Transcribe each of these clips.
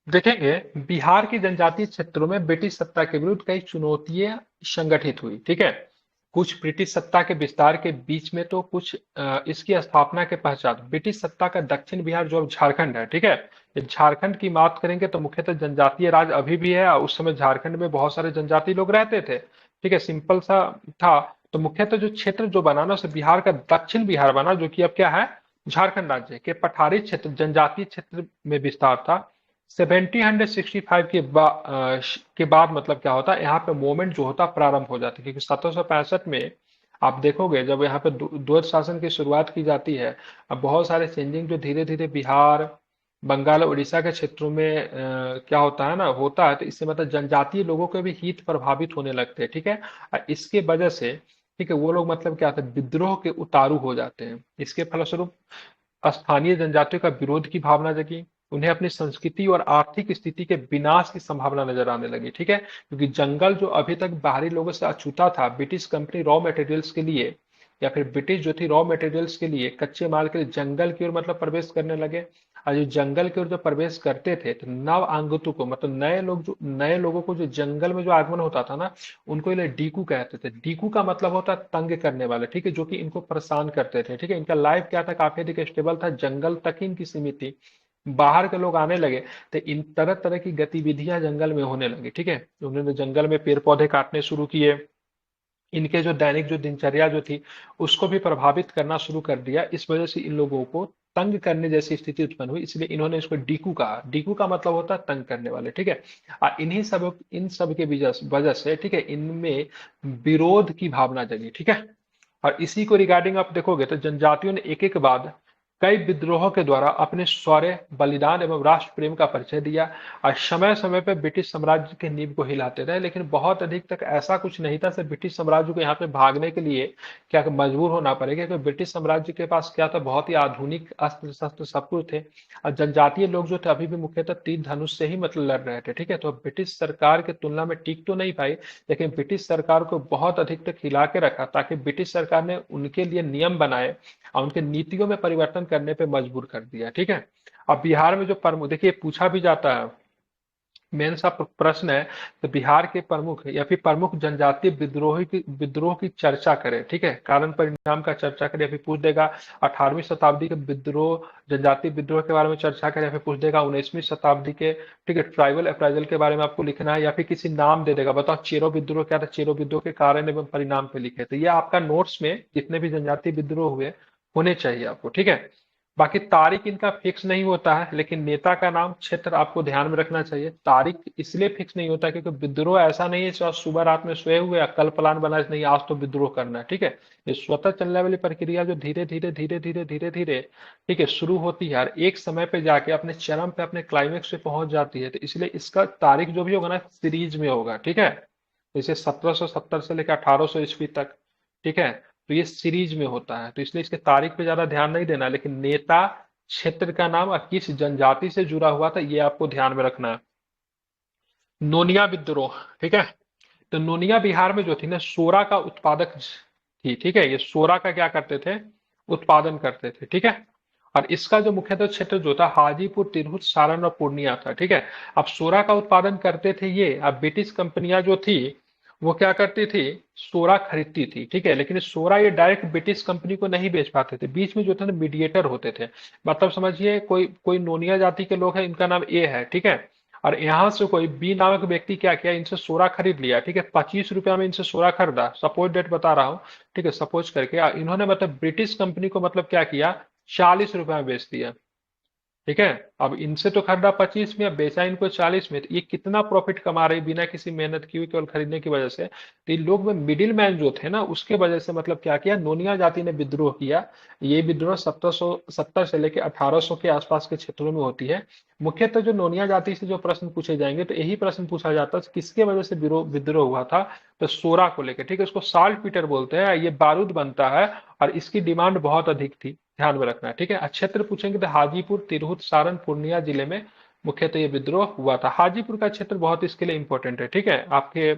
देखेंगे, बिहार के जनजातीय क्षेत्रों में ब्रिटिश सत्ता के विरुद्ध कई चुनौतियां संगठित हुई। ठीक है, कुछ ब्रिटिश सत्ता के विस्तार के बीच में तो कुछ इसकी स्थापना के पश्चात ब्रिटिश सत्ता का दक्षिण बिहार जो अब झारखंड है। ठीक है, ये झारखंड की बात करेंगे तो मुख्यतः जनजातीय राज अभी भी है, और उस समय झारखंड में बहुत सारे जनजातीय लोग रहते थे। ठीक है, सिंपल सा था। तो मुख्यतः जो क्षेत्र जो बना ना, उसे बिहार का दक्षिण बिहार बना, जो कि अब क्या है, झारखंड राज्य के पठारी क्षेत्र जनजातीय क्षेत्र में विस्तार था। 1765 के बाद मतलब क्या होता है, यहाँ पे मूवमेंट जो होता प्रारंभ हो जाती है, क्योंकि 1765 में आप देखोगे जब यहाँ पे द्वैत शासन की शुरुआत की जाती है। अब बहुत सारे चेंजिंग जो धीरे धीरे बिहार, बंगाल और उड़ीसा के क्षेत्रों में क्या होता है ना, होता है, तो इससे मतलब जनजातीय लोगों के भी हित प्रभावित होने लगते हैं। ठीक है, और इसके वजह से, ठीक है, वो लोग मतलब क्या होता है, विद्रोह के उतारू हो जाते हैं। इसके फलस्वरूप स्थानीय जनजातियों का विरोध की भावना जगी। उन्हें अपनी संस्कृति और आर्थिक स्थिति के विनाश की संभावना नजर आने लगी। ठीक है, क्योंकि जंगल जो अभी तक बाहरी लोगों से अछूता था, ब्रिटिश कंपनी रॉ मटेरियल्स के लिए, या फिर ब्रिटिश जो थी रॉ मटेरियल्स के लिए, कच्चे माल के लिए जंगल की ओर मतलब प्रवेश करने लगे। और जो जंगल की ओर जो प्रवेश करते थे, तो नव आगंतुकों को मतलब नए लोगों को जो जंगल में जो आगमन होता था ना, उनको ये डीकू कहते थे। डीकू का मतलब होता है तंग करने वाले। ठीक है, जो कि इनको परेशान करते थे। ठीक है, इनका लाइफ क्या था, काफी अधिक स्टेबल था, जंगल तक ही इनकी सीमित थी। बाहर के लोग आने लगे तो इन तरह तरह की गतिविधियां जंगल में होने लगी। ठीक है, उन्होंने जंगल में पेड़ पौधे काटने शुरू किए। इनके जो दैनिक जो दिनचर्या जो थी, उसको भी प्रभावित करना शुरू कर दिया। इस वजह से इन लोगों को तंग करने जैसी स्थिति उत्पन्न हुई, इसलिए इन्होंने इसको डीकू कहा। डीकू का मतलब होता है तंग करने वाले। ठीक है, और इन सब के वजह से, ठीक है, इनमें विरोध की भावना जगी। ठीक है, और इसी को रिगार्डिंग आप देखोगे तो जनजातियों ने एक एक बाद कई विद्रोहों के द्वारा अपने शौर्य, बलिदान एवं राष्ट्र प्रेम का परिचय दिया, और समय समय पर ब्रिटिश साम्राज्य के नींव को हिलाते रहे। लेकिन बहुत अधिक तक ऐसा कुछ नहीं था, सिर्फ ब्रिटिश साम्राज्य को यहाँ पे भागने के लिए क्या मजबूर होना पड़ेगा, क्योंकि ब्रिटिश साम्राज्य के पास क्या था, बहुत ही आधुनिक अस्त्र शस्त्र सब कुछ थे। और जनजातीय लोग जो थे अभी भी मुख्यतः तीर धनुष से ही मतलब लड़ रहे थे। ठीक है, तो ब्रिटिश सरकार की तुलना में टिक तो नहीं पाई, लेकिन ब्रिटिश सरकार को बहुत अधिक तक हिला के रखा, ताकि ब्रिटिश सरकार ने उनके लिए नियम बनाए और उनके नीतियों में परिवर्तन करने पे मजबूर कर दिया। ठीक है, अब बिहार में जो प्रमुख, देखिए पूछा भी जाता है, मेन सा प्रश्न है, तो बिहार के प्रमुख या फिर प्रमुख जनजातीय विद्रोह की चर्चा करें। ठीक है, कारण परिणाम का चर्चा करें, या फिर पूछ देगा 18वीं शताब्दी के विद्रोह, जनजातीय विद्रोह के बारे में चर्चा करें, या फिर पूछ देगा 19वीं शताब्दी के, ठीक है, ट्राइबल अप्राइजल के बारे में आपको लिखना है, या फिर किसी नाम दे देगा, बताओ चेरो विद्रोह क्या था, चेरो विद्रोह के कारण एवं परिणाम पे लिखे। तो ये आपका नोट्स में जितने भी जनजातीय विद्रोह हुए होने चाहिए आपको। ठीक है, बाकी तारीख इनका फिक्स नहीं होता है, लेकिन नेता का नाम, क्षेत्र आपको ध्यान में रखना चाहिए। तारीख इसलिए फिक्स नहीं होता क्योंकि विद्रोह ऐसा नहीं है जो आज सुबह रात में सोए हुए या कल प्लान बना नहीं आज तो विद्रोह करना है। ठीक है, ये स्वतः चलने वाली प्रक्रिया जो धीरे धीरे ठीक है शुरू होती है, और एक समय पे जाके अपने चरम पे, अपने क्लाइमेक्स पे पहुंच जाती है। तो इसलिए इसका तारीख जो भी होगा ना, सीरीज में होगा। ठीक है, जैसे 1770 से लेकर 1800 ईस्वी तक। ठीक है, तो ये सीरीज में होता है, तो इसलिए इसके तारीख पे ज्यादा ध्यान नहीं देना, लेकिन नेता, क्षेत्र का नाम और किस जनजाति से जुड़ा हुआ था, ये आपको ध्यान में रखना है। नोनिया विद्रोह, ठीक है, तो नोनिया बिहार में जो थी ना, सोरा का उत्पादक थी। ठीक है, ये सोरा का क्या करते थे, उत्पादन करते थे। ठीक है, और इसका जो मुख्यतः क्षेत्र जो था हाजीपुर, तिरहुत, सारण और पूर्णिया था। ठीक है, अब सोरा का उत्पादन करते थे ये। अब ब्रिटिश कंपनियां जो थी वो क्या करती थी, सोरा खरीदती थी। ठीक है, लेकिन सोरा ये डायरेक्ट ब्रिटिश कंपनी को नहीं बेच पाते थे, बीच में जो थे ना मीडिएटर होते थे। मतलब समझिए, कोई कोई नोनिया जाति के लोग हैं, इनका नाम ए है। ठीक है, और यहाँ से कोई बी नामक व्यक्ति क्या किया, इनसे सोरा खरीद लिया। ठीक है, 25 रुपया में इनसे सोरा खरीदा, सपोज डेट बता रहा हूँ। ठीक है, सपोज करके इन्होंने मतलब ब्रिटिश कंपनी को मतलब क्या किया, 40 रुपया में बेच दिया। ठीक है, अब इनसे तो खरीदा 25 में, अब बेचा इनको 40 में, तो ये कितना प्रॉफिट कमा रही बिना किसी मेहनत की हुई, केवल खरीदने की वजह से। तो इन लोग में मिडिल मैन जो थे ना, उसके वजह से मतलब क्या किया, नोनिया जाति ने विद्रोह किया। ये विद्रोह 1770 से लेकर 1800 के आसपास के क्षेत्रों में होती है। मुख्यतः जो नोनिया जाति से जो प्रश्न पूछे जाएंगे, तो यही प्रश्न पूछा जाता है किसके वजह से विद्रोह हुआ था, तो सोरा को लेकर। ठीक है, इसको साल्ट पीटर बोलते हैं, ये बारूद बनता है, और इसकी डिमांड बहुत अधिक थी, ध्यान में रखना है। ठीक है, क्षेत्र पूछेंगे तो हाजीपुर, तिरहुत, सारण, पूर्णिया जिले में मुख्यतः ये विद्रोह हुआ था। हाजीपुर का क्षेत्र बहुत इसके लिए इंपॉर्टेंट है। ठीक है, आपके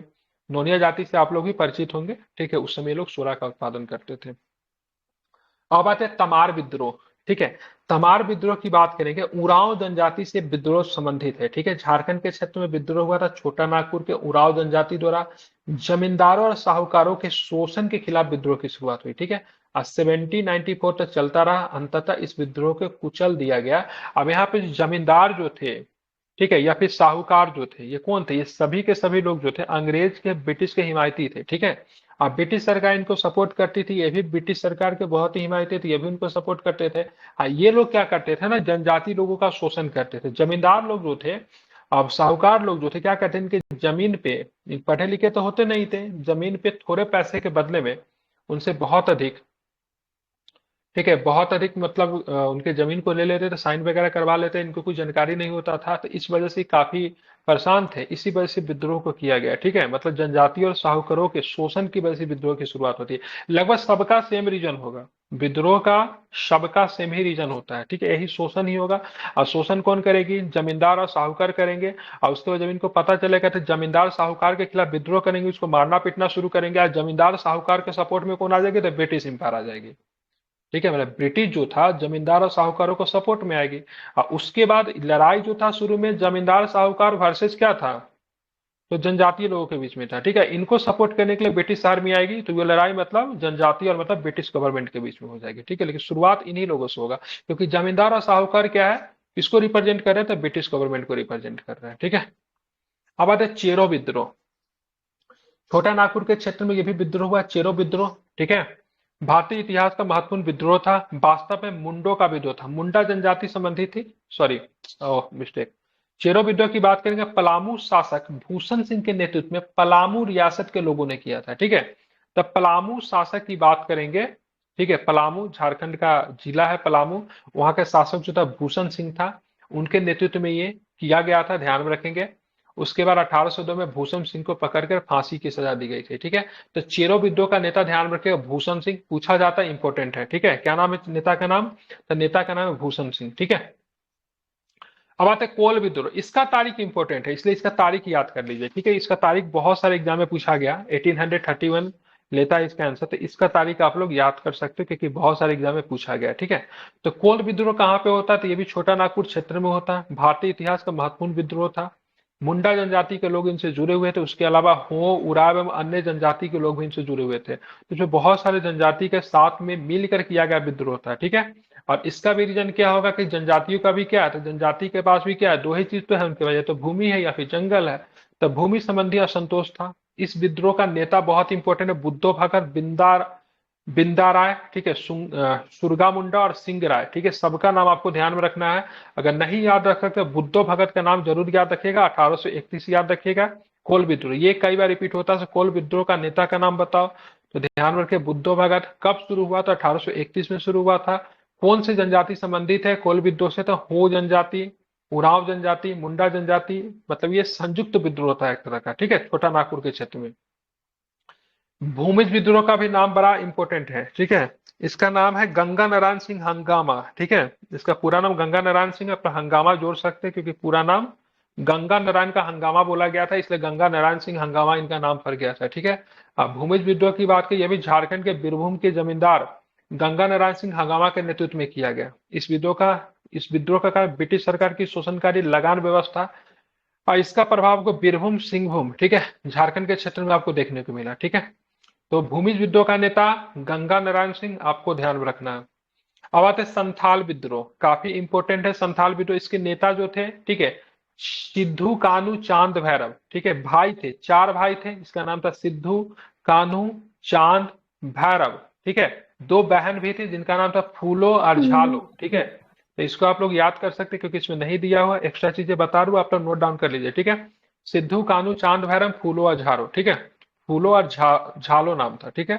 नोनिया जाति से आप लोग भी परिचित होंगे। ठीक है, उस समय लोग सोरा का उत्पादन करते थे। अब आते हैं तमार विद्रोह। ठीक है, तमार विद्रोह की बात करेंगे, उरांव जनजाति से विद्रोह संबंधित है, ठीक है। झारखंड के क्षेत्र में विद्रोह हुआ था छोटा नागपुर के उरांव जनजाति द्वारा। जमींदारों और साहूकारों के शोषण के खिलाफ विद्रोह की शुरुआत हुई, ठीक है। 1794 तक चलता रहा, अंततः इस विद्रोह को कुचल दिया गया। अब यहाँ पे जमींदार जो थे, ठीक है, या फिर साहूकार जो थे, ये कौन थे? ये सभी के सभी लोग जो थे अंग्रेज के, ब्रिटिश के हिमायती थे, ठीक है। अब ब्रिटिश सरकार इनको सपोर्ट करती थी, ये भी ब्रिटिश सरकार के बहुत ही हिमायती थे, ये भी उनको सपोर्ट करते थे। ये लोग क्या करते थे ना, जनजाति लोगों का शोषण करते थे। जमींदार लोग जो थे, अब साहूकार लोग जो थे क्या करते थे, इनके जमीन पे, पढ़े लिखे तो होते नहीं थे, जमीन पे थोड़े पैसे के बदले में उनसे बहुत अधिक, ठीक है, बहुत अधिक मतलब उनके जमीन को ले लेते थे, साइन वगैरह करवा लेते, इनको कोई जानकारी नहीं होता था, तो इस वजह से काफी परेशान थे। इसी वजह से विद्रोह को किया गया, ठीक है। मतलब जनजाति और साहूकारों के शोषण की वजह से विद्रोह की शुरुआत होती है। लगभग सबका सेम रीजन होगा विद्रोह का, सबका सेम ही रीजन होता है, ठीक है, यही शोषण ही होगा। और शोषण कौन करेगी? जमींदार और साहूकार करेंगे। और उसके बाद जब इनको पता चलेगा तो जमींदार साहूकार के खिलाफ विद्रोह करेंगे, उसको मारना पीटना शुरू करेंगे। और जमींदार साहूकार के सपोर्ट में कौन आ जाएगी? तो ब्रिटिश एम्पायर आ जाएगी, ठीक है। मतलब ब्रिटिश जो था जमींदार और साहूकारों को सपोर्ट में आएगी। और उसके बाद लड़ाई जो था शुरू में जमींदार साहूकार वर्सेस क्या था, तो जनजातीय लोगों के बीच में था, ठीक है। इनको सपोर्ट करने के लिए ब्रिटिश आर्मी आएगी, तो ये लड़ाई मतलब जनजातीय और मतलब ब्रिटिश गवर्नमेंट के बीच में हो जाएगी, ठीक है। लेकिन शुरुआत इन्हीं लोगों से होगा, क्योंकि जमींदार और साहूकार क्या है, किसको रिप्रेजेंट कर रहे हैं? तो ब्रिटिश गवर्नमेंट को रिप्रेजेंट कर रहे हैं, ठीक है। अब आते हैं चेरो विद्रोह। छोटा नागपुर के क्षेत्र में ये भी विद्रोह हुआ, चेरो विद्रोह, ठीक है। भारतीय इतिहास का महत्वपूर्ण विद्रोह था। वास्तव में मुंडो का विद्रोह था, मुंडा जनजाति संबंधी थी, सॉरी, ओह मिस्टेक। चेरो विद्रोह की बात करेंगे, पलामू शासक भूषण सिंह के नेतृत्व में पलामू रियासत के लोगों ने किया था, ठीक है। तब पलामू शासक की बात करेंगे, ठीक है। पलामू झारखंड का जिला है पलामू, वहां का शासक जो था भूषण सिंह था, उनके नेतृत्व में ये किया गया था, ध्यान में रखेंगे। उसके बाद 1802 में भूषण सिंह को पकड़कर फांसी की सजा दी गई थी, ठीक है। तो चेरो विद्रोह का नेता ध्यान रखिएगा भूषण सिंह, पूछा जाता है, इंपॉर्टेंट है, ठीक है। क्या नाम है नेता का नाम? तो नेता का नाम है भूषण सिंह, ठीक है। अब आते हैं कोल विद्रोह। इसका तारीख इंपॉर्टेंट है, इसलिए इसका तारीख याद कर लीजिए, ठीक है। इसका तारीख बहुत सारे एग्जाम में पूछा गया, 1831 लेता है इसका आंसर, तो इसका तारीख आप लोग याद कर सकते हो क्योंकि बहुत सारे एग्जाम में पूछा गया, ठीक है। तो कोल विद्रोह कहाँ पे होता है? तो ये भी छोटा नागपुर क्षेत्र में होता है। भारतीय इतिहास का महत्वपूर्ण विद्रोह था। मुंडा जनजाति के लोग इनसे जुड़े हुए थे, उसके अलावा हो, उराव एवं अन्य जनजाति के लोग भी इनसे जुड़े हुए थे। तो इसमें बहुत सारे जनजाति के साथ में मिलकर किया गया विद्रोह था, ठीक है। और इसका भी रीजन क्या होगा कि जनजातियों का भी क्या है, तो जनजाति के पास भी क्या है, दो ही चीज तो है उनके पास, या तो भूमि है या फिर जंगल है। तो भूमि संबंधी असंतोष था। इस विद्रोह का नेता बहुत इंपॉर्टेंट है, बुद्धो भगत, बिंदा राय, ठीक है, सुरगा मुंडा और सिंह राय, ठीक है। सबका नाम आपको ध्यान में रखना है। अगर नहीं याद रख सकते बुद्धो भगत का नाम जरूर याद रखिएगा, 1831 याद रखिएगा। कोल विद्रोह ये कई बार रिपीट होता है, तो कोल विद्रोह का नेता का नाम बताओ, तो ध्यान रखिए बुद्धो भगत। कब शुरू हुआ था? 1831 में शुरू हुआ था। कौन सी जनजाति संबंधित है कोल विद्रोह से? तो हो जनजाति, उरांव जनजाति, मुंडा जनजाति, मतलब ये संयुक्त विद्रोह था एक तरह का, ठीक है, छोटा नागपुर के क्षेत्र में। भूमिज विद्रोह का भी नाम बड़ा इंपॉर्टेंट है, ठीक है। इसका नाम है गंगा नारायण सिंह हंगामा, ठीक है। इसका पूरा नाम गंगा नारायण सिंह, अपना हंगामा जोड़ सकते हैं क्योंकि पूरा नाम गंगा नारायण का हंगामा बोला गया था, इसलिए गंगा नारायण सिंह हंगामा इनका नाम पड़ गया था, ठीक है। अब भूमिज विद्रोह की बात की, यह भी झारखंड के बीरभूम के जमींदार गंगा नारायण सिंह हंगामा के नेतृत्व में किया गया। इस विद्रोह का कारण ब्रिटिश सरकार की शोषणकारी लगान व्यवस्था और इसका प्रभाव को बीरभूम सिंहभूम, ठीक है, झारखंड के क्षेत्र में आपको देखने को मिला, ठीक है। तो भूमिज विद्रोह का नेता गंगा नारायण सिंह, आपको ध्यान में रखना है। अब आते हैं संथाल विद्रोह, काफी इंपॉर्टेंट है संथाल विद्रोह। इसके नेता जो थे, ठीक है, सिद्धू कान्हू चांद भैरव, ठीक है, भाई थे, चार भाई थे। इसका नाम था सिद्धू कान्हू चांद भैरव, ठीक है। दो बहन भी थी जिनका नाम था फूलो और झालो, ठीक है। तो इसको आप लोग याद कर सकते हैं क्योंकि इसमें नहीं दिया हुआ, एक्स्ट्रा चीजें बता रहा हूं, आप लोग नोट डाउन कर लीजिए, ठीक है। सिद्धू कान्हू चांद भैरव फूलो और झारो, ठीक है। फूलो और झालो नाम था, ठीक है।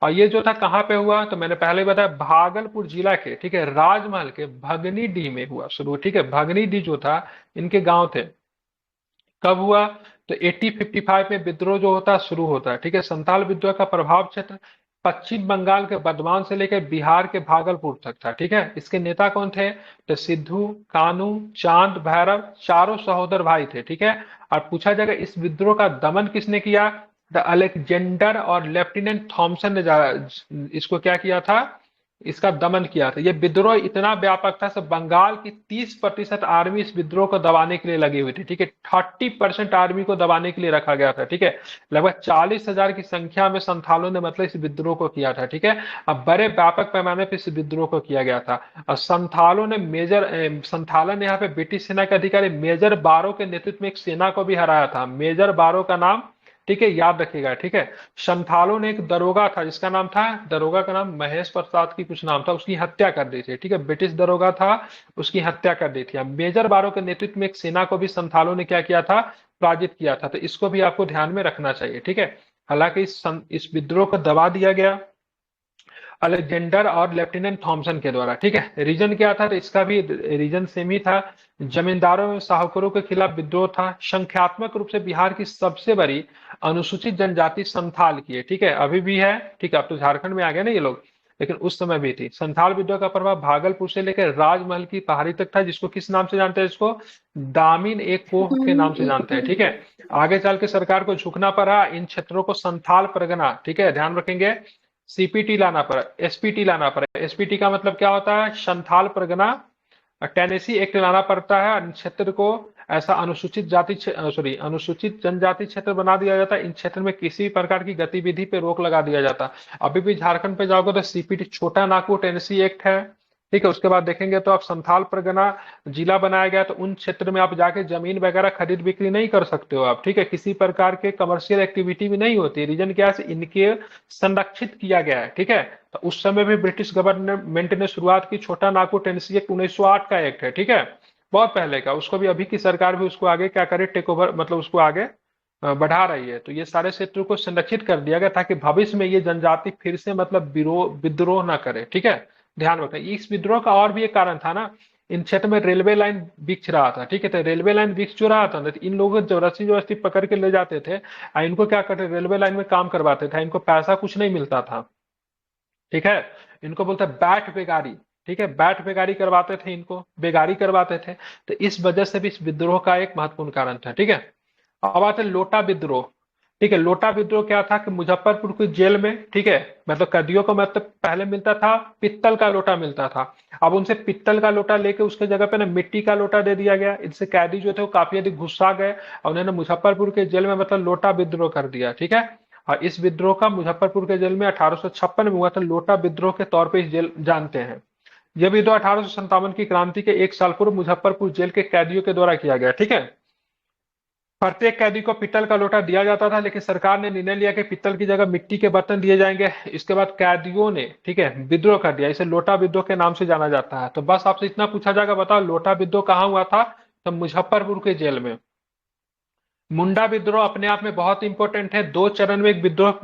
और ये जो था कहाँ पे हुआ, तो मैंने पहले बताया भागलपुर जिला के, ठीक है, राजमहल के भगनीडीह में हुआ शुरू, ठीक है। भगनीडीह जो था इनके गांव थे। कब हुआ? तो 1855 में विद्रोह जो होता है शुरू होता है, ठीक है। संताल विद्रोह का प्रभाव क्षेत्र पश्चिम बंगाल के बर्धमान से लेकर बिहार के भागलपुर तक था, ठीक है। इसके नेता कौन थे? तो सिद्धू कान्हू चांद भैरव, चारों सहोदर भाई थे, ठीक है। और पूछा जाएगा इस विद्रोह का दमन किसने किया? द अलेक्जेंडर और लेफ्टिनेंट थॉमसन ने इसको क्या किया था? इसका दमन किया था। ये विद्रोह इतना व्यापक था, सब बंगाल की 30% आर्मी इस विद्रोह को दबाने के लिए लगी हुई थी, ठीक है। 30% आर्मी को दबाने के लिए रखा गया था, ठीक है। लगभग 40,000 की संख्या में संथालों ने मतलब इस विद्रोह को किया था, ठीक है। अब बड़े व्यापक पैमाने पर इस विद्रोह को किया गया था। और संथालों ने यहाँ पे ब्रिटिश सेना के अधिकारी मेजर बारो के नेतृत्व में एक सेना को भी हराया था। मेजर बारो का नाम, ठीक है, याद रखिएगा, ठीक है। संथालों ने एक दरोगा था जिसका नाम था, दरोगा का नाम महेश प्रसाद की कुछ नाम था, उसकी हत्या कर दी थी, ठीक है। ब्रिटिश दरोगा था, उसकी हत्या कर दी थी। अब मेजर बारो के नेतृत्व में एक सेना को भी संथालों ने क्या किया था, पराजित किया था। तो इसको भी आपको ध्यान में रखना चाहिए, ठीक है। हालांकि इस विद्रोह को दबा दिया गया अलेक्जेंडर और लेफ्टिनेंट थॉमसन के द्वारा, ठीक है। रीजन क्या था, तो इसका भी रीजन सेम ही था। जमींदारों और साहूकारों के खिलाफ विद्रोह था। संख्यात्मक रूप से बिहार की सबसे बड़ी अनुसूचित जनजाति संथाल की है, ठीक है, अभी भी है, ठीक है। अब तो झारखंड में आ गए ना ये लोग, लेकिन उस समय भी थी। संथाल विद्रोह का प्रभाव भागलपुर से लेकर राजमहल की पहाड़ी तक था, जिसको किस नाम से जानते हैं, इसको दामिन एक कोह के नाम से जानते हैं, ठीक है। आगे चल के सरकार को झुकना पड़ा, इन क्षेत्रों को संथाल परगना, ठीक है, ध्यान रखेंगे, सीपीटी लाना पड़ा, एसपीटी लाना पड़ा। एसपीटी का मतलब क्या होता है, संथाल परगना टेनेसी एक्ट लाना पड़ता है। इन क्षेत्र को ऐसा अनुसूचित जनजाति क्षेत्र बना दिया जाता है। इन क्षेत्र में किसी प्रकार की गतिविधि पे रोक लगा दिया जाता है। अभी भी झारखंड पे जाओगे तो सीपीटी छोटा नागपुर टेनेसी एक्ट है, ठीक है। उसके बाद देखेंगे तो आप संथाल परगना जिला बनाया गया, तो उन क्षेत्र में आप जाके जमीन वगैरह खरीद बिक्री नहीं कर सकते हो आप, ठीक है। किसी प्रकार के कमर्शियल एक्टिविटी भी नहीं होती। रीजन क्या है, इनके संरक्षित किया गया है, ठीक है। तो उस समय भी ब्रिटिश गवर्नमेंट ने शुरुआत की। छोटा नागपुर टेनेसी एक्ट 1908 का एक्ट है, ठीक है, बहुत पहले का। उसको भी अभी की सरकार भी उसको आगे क्या करे, टेक ओवर, मतलब उसको आगे बढ़ा रही है। तो ये सारे क्षेत्रों को संरक्षित कर दिया गया ताकि भविष्य में ये जनजाति फिर से मतलब विद्रोह ना करे, ठीक है। ध्यान रखना, इस विद्रोह का और भी एक कारण था ना, इन क्षेत्र में रेलवे लाइन बिछ रहा था, ठीक है। तो रेलवे लाइन बिछ जो रहा था ना, तो इन लोगों को जबरदस्ती जबरदस्ती पकड़ के ले जाते थे और इनको क्या करते, रेलवे लाइन में काम करवाते थे। इनको पैसा कुछ नहीं मिलता था, ठीक है। इनको बोलते हैं बैठ बेगारी, ठीक है, बैठ बेगारी करवाते थे, इनको बेगारी करवाते थे। तो इस वजह से भी इस विद्रोह का एक महत्वपूर्ण कारण था, ठीक है। अब आते हैं लोटा विद्रोह, ठीक है। लोटा विद्रोह क्या था कि मुजफ्फरपुर की जेल में, ठीक है, मतलब कैदियों को मतलब पहले मिलता था पित्तल का लोटा मिलता था। अब उनसे पित्तल का लोटा लेके उसके जगह पे ना मिट्टी का लोटा दे दिया गया। इससे कैदी जो थे वो काफी अधिक गुस्सा गए और उन्होंने मुजफ्फरपुर के जेल में मतलब लोटा विद्रोह कर दिया, ठीक है। और इस विद्रोह का मुजफ्फरपुर के जेल में 1856 में हुआ था। लोटा विद्रोह के तौर पर इस जेल जानते हैं। यह विद्रोह 1857 की क्रांति के एक साल पूर्व मुजफ्फरपुर जेल के कैदियों के द्वारा किया गया, ठीक है। प्रत्येक कैदी को पित्तल का लोटा दिया जाता था, लेकिन सरकार ने निर्णय लिया कि पित्तल की जगह मिट्टी के बर्तन दिए जाएंगे। इसके बाद कैदियों ने, ठीक है, विद्रोह कर दिया। इसे लोटा विद्रोह के नाम से जाना जाता है। तो बस आपसे इतना पूछा जाएगा, बताओ लोटा विद्रोह कहाँ हुआ था, तो मुजफ्फरपुर के जेल में। मुंडा विद्रोह अपने आप में बहुत इंपॉर्टेंट है। 2 चरण में एक विद्रोह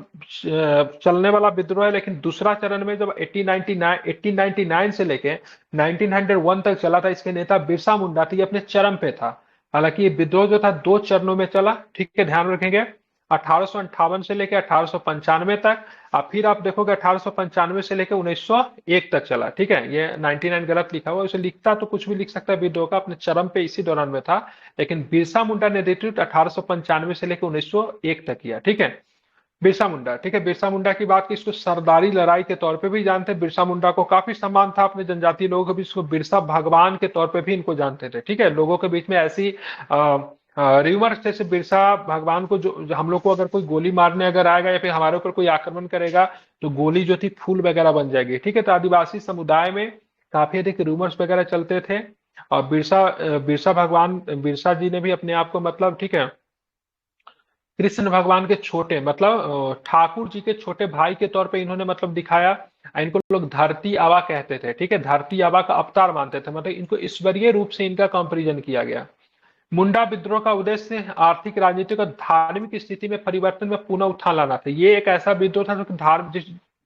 चलने वाला विद्रोह है, लेकिन दूसरा चरण में जब 1899 से लेके 1901 तक चला था, इसके नेता बिरसा मुंडा थे, ये अपने चरम पे था। हालांकि ये विद्रोह जो था 2 चरणों में चला, ठीक है, ध्यान रखेंगे। 1858 से लेकर 1895 तक। अब फिर आप देखोगे 1895 से लेकर 1901 तक चला, ठीक है। ये 99 गलत लिखा हुआ, इसे लिखता तो कुछ भी लिख सकता है, विद्रोह का अपने चरम पे इसी दौरान में था। लेकिन बिरसा मुंडा ने नेतृत्व 1895 से लेकर 1901 तक किया, ठीक है। बिरसा मुंडा, ठीक है, बिरसा मुंडा की बात की, इसको सरदारी लड़ाई के तौर पे भी जानते हैं। बिरसा मुंडा को काफी सम्मान था अपने जनजातीय लोगों के बीच, इसको बिरसा भगवान के तौर पे भी इनको जानते थे, ठीक है। लोगों के बीच में ऐसी र्यूमर जैसे बिरसा भगवान को जो हम लोग को अगर कोई गोली मारने अगर आएगा या फिर हमारे ऊपर कोई आक्रमण करेगा तो गोली जो थी फूल वगैरह बन जाएगी, ठीक है। तो आदिवासी समुदाय में काफी अधिक रूमर्स वगैरह चलते थे। और बिरसा भगवान, बिरसा जी ने भी अपने आप को मतलब, ठीक है, कृष्ण भगवान के छोटे मतलब ठाकुर जी के छोटे भाई के तौर पे इन्होंने मतलब दिखाया। इनको लोग धरती आबा कहते थे, ठीक है, धरती आबा का अवतार मानते थे, मतलब इनको ईश्वरीय रूप से इनका कंपेरिजन किया गया। मुंडा विद्रोह का उद्देश्य आर्थिक, राजनीतिक और धार्मिक स्थिति में परिवर्तन में पुनः उत्थान लाना था। ये एक ऐसा विद्रोह था जो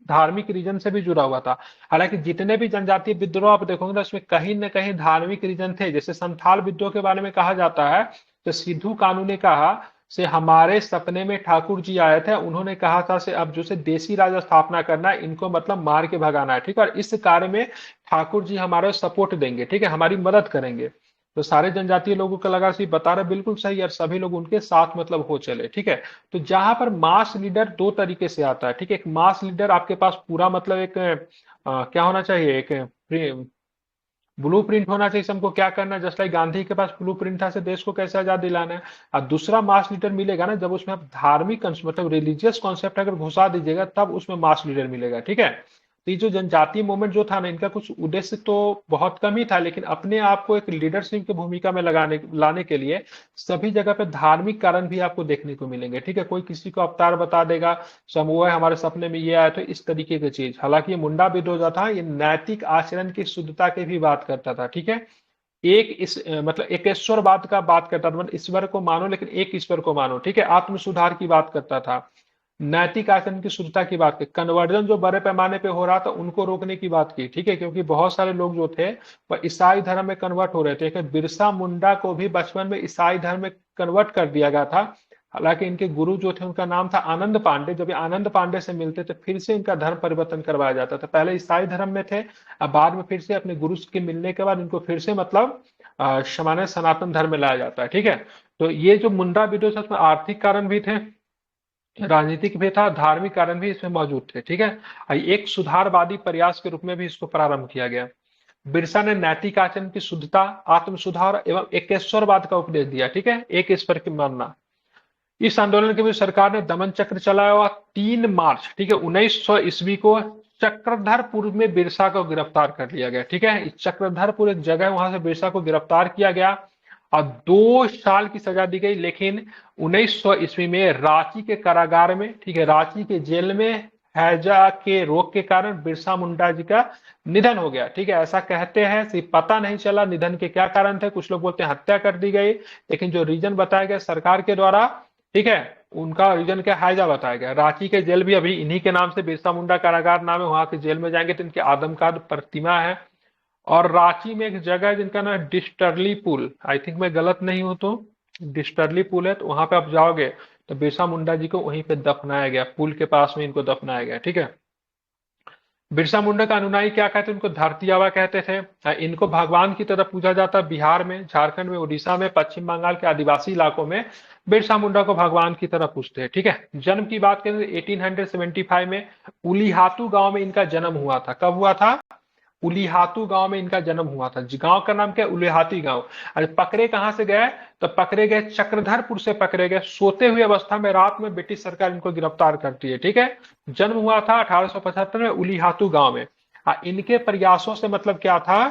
धार्मिक रीजन से भी जुड़ा हुआ था। हालांकि जितने भी जनजातीय विद्रोह आप देखोगे ना, उसमें कहीं न कहीं धार्मिक रीजन थे। जैसे संथाल विद्रोह के बारे में कहा जाता है, तो सिद्धू कानू ने कहा से हमारे सपने में ठाकुर जी आए थे, उन्होंने कहा था से अब जो से देसी राज स्थापना करना है, इनको मतलब मार के भगाना है, ठीक है। और इस कार्य में ठाकुर जी हमारा सपोर्ट देंगे, ठीक है, हमारी मदद करेंगे। तो सारे जनजातीय लोगों को लगा कि बता रहे बिल्कुल सही, और सभी लोग उनके साथ मतलब हो चले, ठीक है। तो जहां पर मास लीडर 2 तरीके से आता है, ठीक है। एक मास लीडर आपके पास पूरा मतलब एक क्या होना चाहिए, एक ब्लू प्रिंट होना चाहिए हमको क्या करना है, जस्ट लाइक गांधी के पास ब्लू प्रिंट था से देश को कैसे आजाद दिलाना है। और दूसरा मास लीडर मिलेगा ना जब उसमें आप धार्मिक मतलब रिलीजियस कॉन्सेप्ट अगर घुसा दीजिएगा तब उसमें मास लीडर मिलेगा, ठीक है। तो ये जो जनजातीय मूवमेंट जो था ना, इनका कुछ उद्देश्य तो बहुत कम ही था, लेकिन अपने आप को एक लीडरशिप की भूमिका में लगाने लाने के लिए सभी जगह पे धार्मिक कारण भी आपको देखने को मिलेंगे, ठीक है। कोई किसी को अवतार बता देगा, समूह है हमारे सपने में ये आया, तो इस तरीके की चीज। हालांकि ये मुंडा विदोजा था, ये नैतिक आचरण की शुद्धता की भी बात करता था, ठीक है। एक इस मतलब एकेश्वरवाद का बात करता था, मतलब ईश्वर को मानो लेकिन एक ईश्वर को मानो, ठीक है। आत्म सुधार की बात करता था, नैतिक आचरण की शुद्धता की बात की, कन्वर्जन जो बड़े पैमाने पे हो रहा था उनको रोकने की बात की, ठीक है। क्योंकि बहुत सारे लोग जो थे वह ईसाई धर्म में कन्वर्ट हो रहे थे, कि बिरसा मुंडा को भी बचपन में ईसाई धर्म में कन्वर्ट कर दिया गया था। हालांकि इनके गुरु जो थे उनका नाम था आनंद पांडे, जब ये आनंद पांडे से मिलते थे फिर से इनका धर्म परिवर्तन करवाया जाता था। पहले ईसाई धर्म में थे, अब बाद में फिर से अपने गुरु के मिलने के बाद इनको फिर से मतलब शमान्य सनातन धर्म में लाया जाता है, ठीक है। तो ये जो मुंडा विद्रोह था उसमें आर्थिक कारण भी थे, राजनीतिक भी था, धार्मिक कारण भी इसमें मौजूद थे, ठीक है। एक सुधारवादी प्रयास के रूप में भी इसको प्रारंभ किया गया। बिरसा ने नैतिक आचरण की शुद्धता, आत्म सुधार एवं एकेश्वरवाद का उपदेश दिया, ठीक है, एक ईश्वर की मानना। इस आंदोलन के बीच सरकार ने दमन चक्र चलाया और 3 मार्च, ठीक है, 1900 ईस्वी को चक्रधरपुर में बिरसा को गिरफ्तार कर लिया गया, ठीक है। चक्रधरपुर एक जगह है, वहां से बिरसा को गिरफ्तार किया गया और 2 साल की सजा दी गई। लेकिन 1900 ईस्वी में रांची के कारागार में, ठीक है, रांची के जेल में हैजा के रोग के कारण बिरसा मुंडा जी का निधन हो गया, ठीक है। ऐसा कहते हैं, सिर्फ पता नहीं चला निधन के क्या कारण थे, कुछ लोग बोलते हैं हत्या कर दी गई, लेकिन जो रीजन बताया गया सरकार के द्वारा, ठीक है, उनका रीजन क्या हैजा बताया गया। रांची के जेल भी अभी इन्हीं के नाम से बिरसा मुंडा कारागार नाम है, वहां के जेल में जाएंगे तो इनकी आदमकद प्रतिमा है। और रांची में एक जगह है जिनका नाम है डिस्टर्ली पुल, आई थिंक मैं गलत नहीं हूं तो डिस्टर्ली पुल है, तो वहां पे आप जाओगे तो बिरसा मुंडा जी को वहीं पे दफनाया गया, पुल के पास में इनको दफनाया गया, ठीक है। बिरसा मुंडा का अनुयायी क्या कहते हैं, उनको धरती आबा कहते थे। इनको भगवान की तरह पूजा जाता है, बिहार में, झारखंड में, उड़ीसा में, पश्चिम बंगाल के आदिवासी इलाकों में बिरसा मुंडा को भगवान की तरह पूजते हैं, ठीक है। जन्म की बात करें तो 1875 में उलीहातू गांव में इनका जन्म हुआ था। कब हुआ था? उलीहातू गांव में इनका जन्म हुआ था। गांव का नाम क्या है? उलीहाती गांव। अरे पकड़े कहां से गए? तो पकड़े गए चक्रधरपुर से पकड़े गए, सोते हुए अवस्था में रात में ब्रिटिश सरकार इनको गिरफ्तार करती है, ठीक है। जन्म हुआ था 1875 में उलीहातू गांव में। इनके प्रयासों से मतलब क्या था,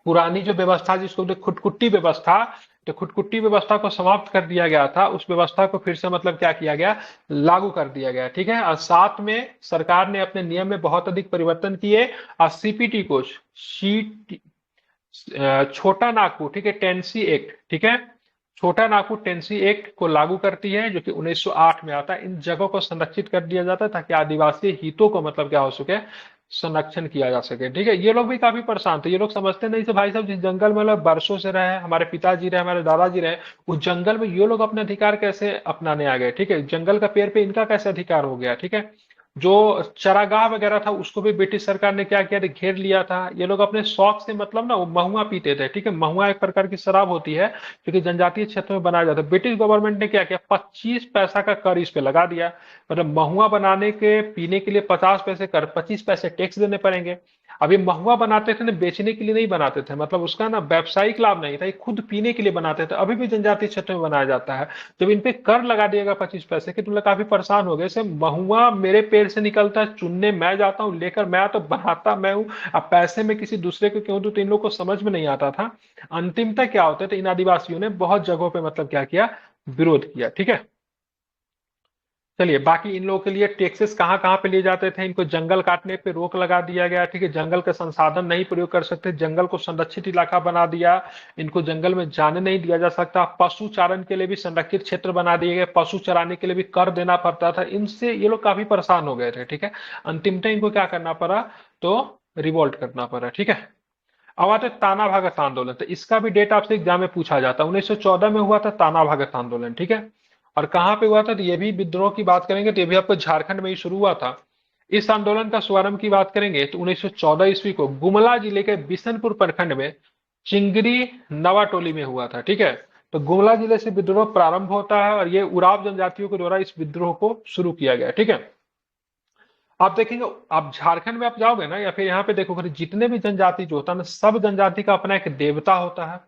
पुरानी जो व्यवस्था जिसको बोलते खुटकुट्टी व्यवस्था, तो खुटकुट्टी व्यवस्था को समाप्त कर दिया गया था, उस व्यवस्था को फिर से मतलब क्या किया गया, लागू कर दिया गया, ठीक है। और साथ में सरकार ने अपने नियम में बहुत अधिक परिवर्तन किए और सीपीटी को सी छोटा नागपुर, ठीक है, टेंसी एक्ट, ठीक है, छोटा नागपुर टेंसी एक्ट को लागू करती है, जो कि 1908 में आता है। इन जगहों को संरक्षित कर दिया जाता है ताकि आदिवासी हितों को मतलब क्या हो सके, संरक्षण किया जा सके, ठीक है। ये लोग भी काफी परेशान थे, ये लोग समझते नहीं थे भाई साहब जिस जंगल में लोग बरसों से रहे, हमारे पिताजी रहे, हमारे दादाजी रहे, उस जंगल में ये लोग अपने अधिकार कैसे अपनाने आ गए, ठीक है। जंगल का पेड़ पे इनका कैसे अधिकार हो गया, ठीक है। जो चरागाह वगैरह था उसको भी ब्रिटिश सरकार ने क्या किया, घेर लिया था। ये लोग अपने शौक से मतलब ना वो महुआ पीते थे, ठीक है। महुआ एक प्रकार की शराब होती है जो कि जनजातीय क्षेत्र में बनाया जाता है। ब्रिटिश गवर्नमेंट ने क्या किया, 25 पैसा का कर इस पे लगा दिया। मतलब महुआ बनाने के पीने के लिए 50 पैसे कर, 25 पैसे टैक्स देने पड़ेंगे। अब ये महुआ बनाते थे ना बेचने के लिए नहीं बनाते थे, मतलब उसका ना व्यावसायिक लाभ नहीं था, ये खुद पीने के लिए बनाते थे। अभी भी जनजातीय क्षेत्र में बनाया जाता है। जब इन पे कर लगा दिएगा 25 पैसे के, तुम लोग काफी परेशान हो गए। जैसे महुआ मेरे पेड़ से निकलता है, चुनने मैं जाता हूँ, लेकर मैं तो बनाता मैं हूँ, अब पैसे में किसी दूसरे को क्यों दूं, तो इन लोग को समझ में नहीं आता था। अंतिमतः क्या होता है, तो इन आदिवासियों ने बहुत जगहों पे मतलब क्या किया, विरोध किया, ठीक है। चलिए बाकी इन लोगों के लिए टैक्सेस कहाँ कहाँ पे लिए जाते थे, इनको जंगल काटने पे रोक लगा दिया गया, ठीक है। जंगल का संसाधन नहीं प्रयोग कर सकते, जंगल को संरक्षित इलाका बना दिया, इनको जंगल में जाने नहीं दिया जा सकता। पशु चारण के लिए भी संरक्षित क्षेत्र बना दिए गए, पशु चराने के लिए भी कर देना पड़ता था। इनसे ये लोग काफी परेशान हो गए थे, ठीक है। अंतिमतः इनको क्या करना पड़ा, तो रिवोल्ट करना पड़ा, ठीक है। अब आते ताना भगत आंदोलन, तो इसका भी डेट आपसे एग्जाम में पूछा जाता है। 1914 में हुआ था ताना भगत आंदोलन, ठीक है। और कहाँ पे हुआ था, तो ये भी विद्रोह की बात करेंगे तो ये भी आपको झारखंड में ही शुरू हुआ था। इस आंदोलन का शुभारंभ की बात करेंगे तो 1914 ईस्वी को गुमला जिले के बिशनपुर प्रखंड में चिंगरी नवाटोली में हुआ था, ठीक है। तो गुमला जिले से विद्रोह प्रारंभ होता है और ये उराव जनजातियों के द्वारा इस विद्रोह को शुरू किया गया, ठीक है। आप देखेंगे, आप झारखंड में आप जाओगे ना या फिर यहाँ पे देखोगे, जितने भी जनजाति जो होता है ना, सब जनजाति का अपना एक देवता होता है।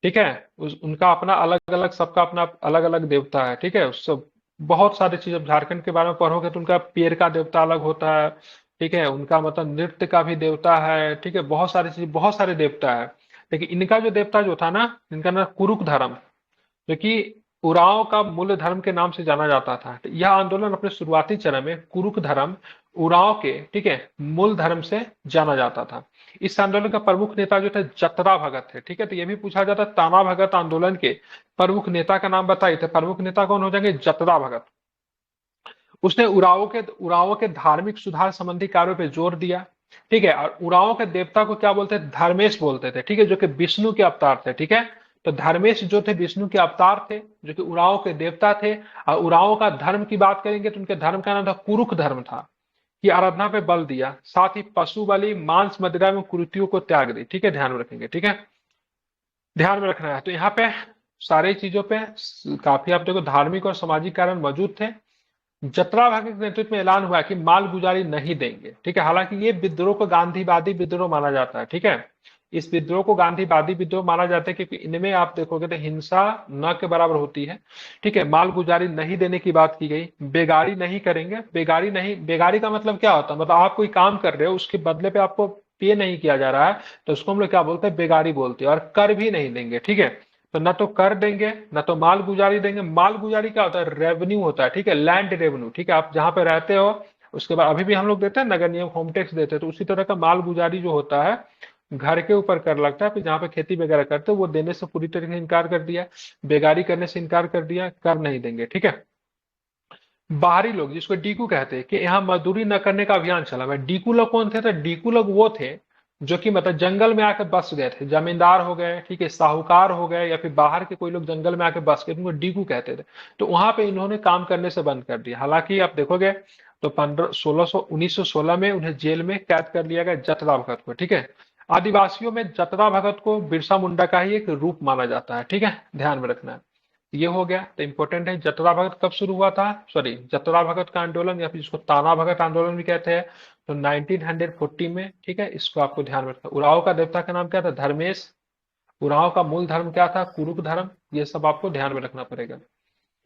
ठीक है, उनका अपना अलग अलग, सबका अपना अलग अलग देवता है। ठीक है, उस सब बहुत सारी चीज, अब झारखंड के बारे में पढ़ोगे तो उनका पेड़ का देवता अलग होता है। ठीक है, उनका मतलब नृत्य का भी देवता है। ठीक है, बहुत सारी चीज, बहुत सारे देवता है। लेकिन इनका जो देवता जो था ना, इनका ना कुरुक धर्म, जो कि उरांव का मूल धर्म के नाम से जाना जाता था। तो यह आंदोलन अपने शुरुआती चरण में कुरुक धर्म, उरांव के, ठीक है, मूल धर्म से जाना जाता था। इस आंदोलन का प्रमुख नेता जो थे जतरा भगत थे। ठीक है, तो ये भी पूछा जाता है, ताना भगत आंदोलन के प्रमुख नेता का नाम बताइए। तो प्रमुख नेता कौन हो जाएंगे? जतरा भगत। उसने उरावों के धार्मिक सुधार संबंधी कार्यों पर जोर दिया। ठीक है, और उरावों के देवता को क्या बोलते थे? धर्मेश बोलते थे। ठीक है, जो कि विष्णु के अवतार थे। ठीक है, तो धर्मेश जो थे विष्णु के अवतार थे, जो कि उरावों के देवता थे। और उरावों का धर्म की बात करेंगे तो उनके धर्म का नाम था कुरुक धर्म था, कि आराधना पे बल दिया, साथ ही पशु बलि, मांस, मदिरा में कुरीतियों को त्याग दी। ठीक है, ध्यान में रखेंगे। ठीक है, ध्यान में रखना है। तो यहाँ पे सारी चीजों पे काफी आप देखो धार्मिक और सामाजिक कारण मौजूद थे। जतरा भगत के नेतृत्व में ऐलान हुआ कि माल गुजारी नहीं देंगे। ठीक है, हालांकि ये विद्रोह को गांधीवादी विद्रोह माना जाता है। ठीक है, इस विद्रोह को गांधीवादी विद्रोह माना जाता है क्योंकि इनमें आप देखोगे तो हिंसा न के बराबर होती है। ठीक है, माल गुजारी नहीं देने की बात की गई, बेगारी नहीं करेंगे। बेगारी नहीं, बेगारी का मतलब क्या होता है? मतलब आप कोई काम कर रहे हो, उसके बदले पे आपको पे नहीं किया जा रहा है, तो उसको हम लोग क्या बोलते हैं? बेगारी बोलते हैं। और कर भी नहीं देंगे। ठीक है, तो ना तो कर देंगे, ना तो माल गुजारी देंगे। माल गुजारी क्या होता है? रेवेन्यू होता है। ठीक है, लैंड रेवेन्यू। ठीक है, आप जहां पे रहते हो, उसके बाद अभी भी हम लोग देते हैं नगर निगम, होम टैक्स देते हैं, तो उसी तरह का माल गुजारी जो होता है, घर के ऊपर कर लगता है। फिर जहाँ पे खेती वगैरह करते हो, वो देने से पूरी तरीके से इनकार कर दिया, बेगारी करने से इनकार कर दिया, कर नहीं देंगे। ठीक है, बाहरी लोग जिसको डीकू कहते हैं, कि यहाँ मजदूरी न करने का अभियान चला हुआ है। डीकू लोग कौन थे? तो डीकू लोग वो थे जो कि मतलब जंगल में आकर बस गए थे। जमींदार हो गए, ठीक है, साहूकार हो गए, या फिर बाहर के कोई लोग जंगल में आके बस गए, उनको डीकू कहते थे। तो वहां पे इन्होंने काम करने से बंद कर दिया। हालांकि आप देखोगे तो 1916 में उन्हें जेल में कैद कर लिया गया, जतरा भगत को। ठीक है, आदिवासियों में जतरा भगत को बिरसा मुंडा का ही एक रूप माना जाता है। ठीक है, ध्यान में रखना है। ये हो गया। तो इंपॉर्टेंट है, जतरा भगत कब शुरू हुआ था? सॉरी, जतरा भगत का आंदोलन, या फिर जिसको ताना भगत आंदोलन भी कहते हैं, तो 1940 में। ठीक है, इसको आपको ध्यान में रखना। उराव का देवता का नाम क्या था? धर्मेश। उराव का मूल धर्म क्या था? कुरुक धर्म। ये सब आपको ध्यान में रखना पड़ेगा।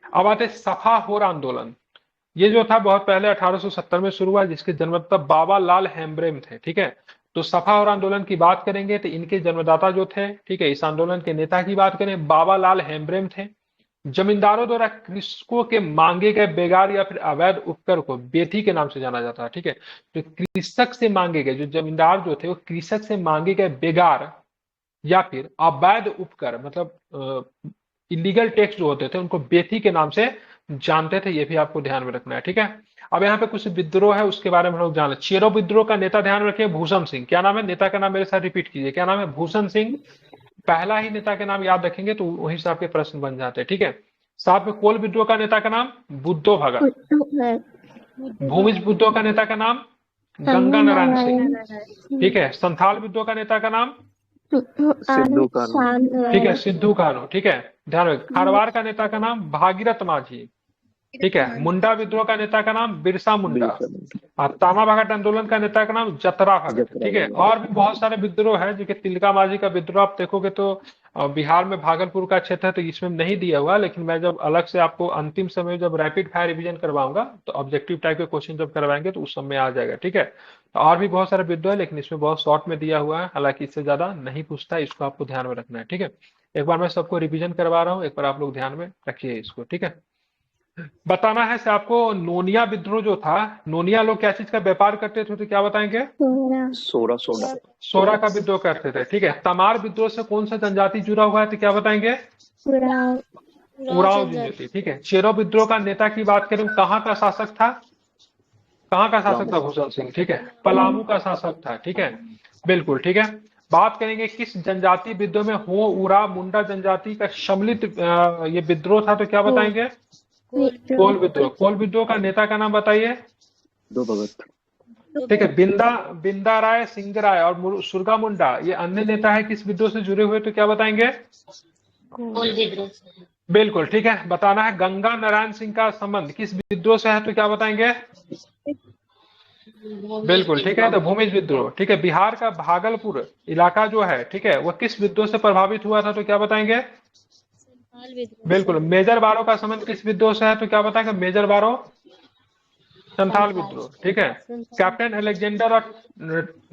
अब आते सफा होर आंदोलन। ये जो था बहुत पहले 1870 में शुरू हुआ, जिसके जन्मदाता बाबा लाल हेम्ब्रेम थे। ठीक है, तो सफा और आंदोलन की बात करेंगे तो इनके जन्मदाता जो थे, ठीक है, इस आंदोलन के नेता की बात करें, बाबा लाल हेम्ब्रेम थे। जमींदारों द्वारा कृषकों के मांगे गए बेगार या फिर अवैध उपकर को बेथी के नाम से जाना जाता है। ठीक है, तो कृषक से मांगे गए, जो जमींदार जो थे वो कृषक से मांगे गए बेगार या फिर अवैध उपकर, मतलब इलीगल टैक्स जो होते थे, उनको बेथी के नाम से जानते थे। ये भी आपको ध्यान में रखना है। ठीक है, अब यहाँ पे कुछ विद्रोह है, उसके बारे में हम लोग जान लें। चेरो विद्रोह का नेता ध्यान रखिए, भूषण सिंह। क्या नाम है नेता का? नाम मेरे साथ रिपीट कीजिए, क्या नाम है? भूषण सिंह। पहला ही नेता के नाम याद रखेंगे तो वहीं से आपके प्रश्न बन जाते हैं। ठीक है, साथ में कोल विद्रोह का नेता का नाम बुद्धो भगत। भूमिज विद्रोह का नेता का नाम गंगा नारायण सिंह। ठीक है, संथाल विद्रोह का नेता का नाम सिद्धू कानू। ठीक है, सिद्धू कान्हू। ठीक है, ध्यान रखें। खारवार का नेता का नाम भागीरथ माझी। ठीक है, मुंडा विद्रोह का नेता का नाम बिरसा मुंडा। और ताना भगत आंदोलन का नेता का नाम जतरा भगत। ठीक है, और भी बहुत सारे विद्रोह है, जो कि तिलका माझी का विद्रोह आप देखोगे तो बिहार में भागलपुर का क्षेत्र है, तो इसमें नहीं दिया हुआ, लेकिन मैं जब अलग से आपको अंतिम समय जब रैपिड फायर रिवीजन करवाऊंगा, तो ऑब्जेक्टिव टाइप के क्वेश्चन जब करवाएंगे तो उस समय आ जाएगा। ठीक है, तो और भी बहुत सारे विद्रोह है, लेकिन इसमें बहुत शॉर्ट में दिया हुआ है, हालांकि इससे ज्यादा नहीं पूछता है, इसको आपको ध्यान में रखना है। ठीक है, एक बार मैं सबको रिवीजन करवा रहा हूँ, एक बार आप लोग ध्यान में रखिए इसको। ठीक है, बताना है से आपको। नोनिया विद्रोह जो था, नोनिया लोग क्या चीज का व्यापार करते थे, तो क्या बताएंगे? Soda soda. सोरा का विद्रोह करते थे। ठीक है, तमार विद्रोह से कौन सा जनजाति जुड़ा हुआ है, तो क्या बताएंगे? उराव जनजाति। ठीक है, चेरो विद्रोह का नेता की बात करें, कहाँ का शासक था? कहाँ का शासक था? भूषण सिंह। ठीक है, पलामू का शासक था। ठीक है, बिल्कुल ठीक है। बात करेंगे किस जनजाति विद्रोह में हो उरा मुंडा जनजाति का सम्मिलित ये विद्रोह था, तो क्या बताएंगे? कोल विद्रोह। कोल विद्रोह का नेता का नाम बताइए? दो भगत। ठीक है, बिंदा बिंदा राय, सिंह राय और सुरगा मुंडा, ये अन्य नेता है किस विद्रोह से जुड़े हुए, तो क्या बताएंगे? कोल विद्रोह। बिल्कुल ठीक है। बताना है गंगा नारायण सिंह का संबंध किस विद्रोह से है, तो क्या बताएंगे? बिल्कुल ठीक है। तो भूमिज विद्रोह, ठीक है। बिहार का भागलपुर इलाका जो है, ठीक है, वह किस विद्रोह से प्रभावित हुआ था, तो क्या बताएंगे? संथाल विद्रोह। बिल्कुल। मेजर बारो का संबंध किस विद्रोह से है, तो क्या बताएंगे? मेजर बारो संथाल विद्रोह, ठीक है। कैप्टन अलेक्जेंडर और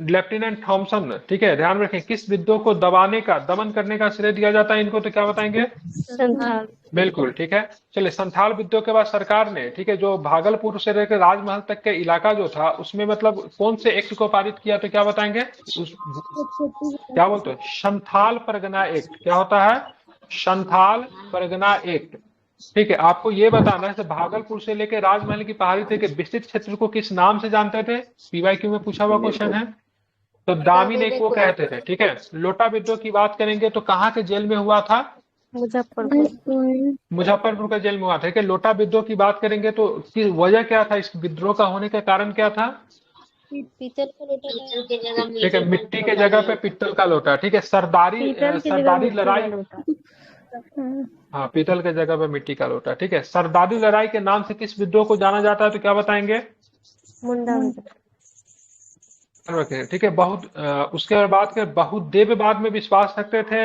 लेफ्टिनेंट थॉमसन, ठीक है, ध्यान रखें, किस विद्रोह को दबाने का, दमन करने का श्रेय दिया जाता है इनको, तो क्या बताएंगे? संथाल। बिल्कुल ठीक है। चलिए, संथाल विद्रोह के बाद सरकार ने, ठीक है, जो भागलपुर से लेकर राजमहल तक के इलाका जो था, उसमें मतलब कौन से एक्ट को पारित किया, तो क्या बताएंगे? क्या बोलते हैं? संथाल परगना एक्ट। क्या होता है? संथाल परगना एक्ट। ठीक है। आपको ये बताना है, भागलपुर से लेकर राजमहल की पहाड़ी तक के विस्तृत क्षेत्र को किस नाम से जानते थे? पीवाईक्यू में पूछा हुआ क्वेश्चन है। तो दामिनी को कहते थे, ठीक है। लोटा विद्रोह की बात करेंगे तो कहाँ के जेल में हुआ था? मुजफ्फरपुर। मुजफ्फरपुर का जेल में हुआ था, ठीक है। लोटा विद्रोह की बात करेंगे तो वजह क्या था, इस विद्रोह का होने का कारण क्या था? पीतल का लोटा, पीतल के जगह ठीक है, मिट्टी के जगह पे पीतल का लोटा, ठीक है। सरदारी लड़ाई, हाँ, पीतल के जगह पे मिट्टी का लोटा, ठीक है। सरदारी लड़ाई के नाम से किस विद्रोह को जाना जाता है, तो क्या बताएंगे? मुंडा विद्रोह। रखें, ठीक है। उसके बाद के बहुदेववाद में विश्वास रखते थे,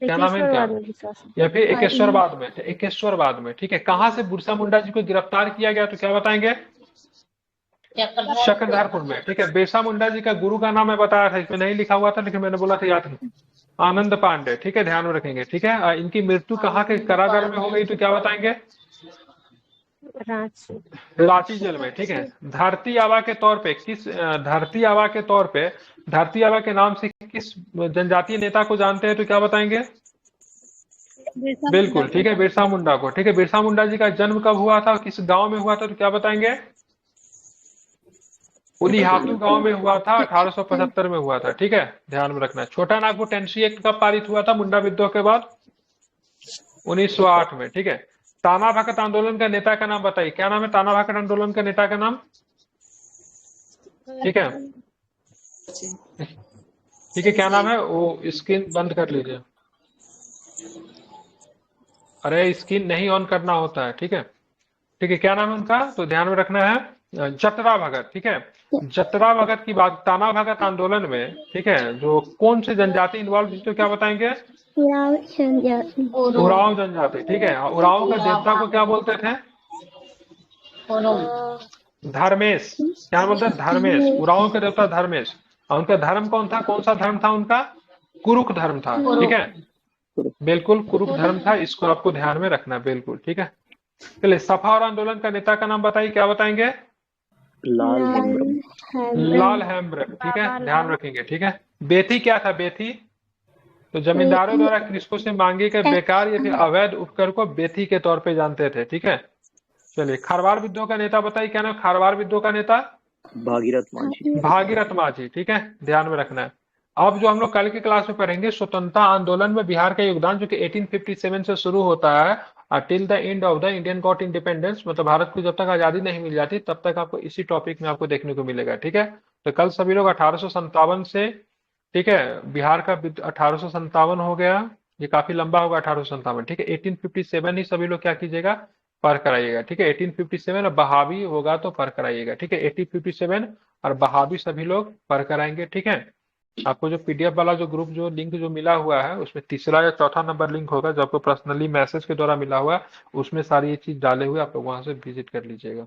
क्या नाम है इनका? या फिर एकेश्वरवाद में, एकेश्वरवाद में, ठीक है। कहाँ से बिरसा मुंडा जी को गिरफ्तार किया गया, तो क्या बताएंगे? चक्रधरपुर में, ठीक है। बिरसा मुंडा जी का गुरु का नाम मैं बताया था, इसमें नहीं लिखा हुआ था, लेकिन मैंने बोला था याद रखें, आनंद पांडे, ठीक है, ध्यान में रखेंगे, ठीक है। इनकी मृत्यु कहाँ के कारागार में हो गई, तो क्या बताएंगे? रांची जेल में, ठीक है। धरती आबा के तौर पे किस धरती आबा के तौर पे, धरती आबा के नाम से किस जनजातीय नेता को जानते हैं, तो क्या बताएंगे? बिल्कुल ठीक है, बिरसा मुंडा को, ठीक है। बिरसा मुंडा जी का जन्म कब हुआ था, किस गांव में हुआ था, तो क्या बताएंगे? उलीहातू गांव में हुआ था, 1875 में हुआ था, ठीक है, ध्यान में रखना। छोटा नागपुर टेनेसी एक्ट कब पारित हुआ था मुंडा विद्रोह के बाद? 1908 में, ठीक है। ताना भगत आंदोलन का नेता का नाम बताइए, क्या नाम है ताना भगत आंदोलन का नेता का नाम? ठीक है, ठीक है, क्या नाम है वो? स्क्रीन बंद कर लीजिए। अरे स्क्रीन नहीं ऑन करना होता है, ठीक है, ठीक है। क्या नाम है उनका, तो ध्यान में रखना है, जटरा भगत, ठीक है। जटरा भगत की बात, ताना भगत आंदोलन में, ठीक है, जो कौन से जनजाति इन्वॉल्व थी, तो क्या बताएंगे? उरांव जनजाति, ठीक है। उरांव का देवता को क्या बोलते थे? धर्मेश। क्या बोलते हैं? धर्मेश। उरांव का देवता धर्मेश। और उनका धर्म कौन था, कौन सा धर्म था उनका? कुरुक धर्म था, ठीक है, बिल्कुल कुरुक धर्म था, इसको आपको ध्यान में रखना, बिल्कुल ठीक है। चलिए, सपा और आंदोलन का नेता का नाम बताइए, क्या बताएंगे? लाल हेम्ब्रम, ठीक है, ध्यान रखेंगे, ठीक है। बेथी क्या था? बेथी तो जमींदारों द्वारा कृषकों से मांगे गए बेकार या फिर अवैध उपकर को बेथी के तौर पे जानते थे, ठीक है। चलिए, खारवार विद्रोह का नेता बताइए, क्या नाम खारवार विद्रोह का नेता? भागीरथ माझी। भागीरथ माझी, ठीक है, ध्यान में रखना है। अब जो हम लोग कल की क्लास में पढ़ेंगे, स्वतंत्रता आंदोलन में बिहार का योगदान, जो कि 1857 से शुरू होता है till the end of the Indian got independence, मतलब भारत को जब तक आजादी नहीं मिल जाती तब तक आपको इसी टॉपिक में आपको देखने को मिलेगा, ठीक है। तो कल सभी लोग 1857 से, ठीक है, बिहार का 1857 हो गया, ये काफी लंबा होगा 1857, ठीक है। 1857 ही सभी लोग क्या कीजिएगा, पढ़ कराइएगा, ठीक है। 1857 और बहावी होगा तो पढ़ कराइएगा, ठीक है। 1857 और बहावी सभी लोग पढ़ कराएंगे, ठीक है। आपको जो पीडीएफ वाला जो ग्रुप जो लिंक जो मिला हुआ है, उसमें तीसरा या चौथा नंबर लिंक होगा जो आपको पर्सनली मैसेज के द्वारा मिला हुआ है, उसमें सारी ये चीज डाले हुए आप लोग वहां से विजिट कर लीजिएगा।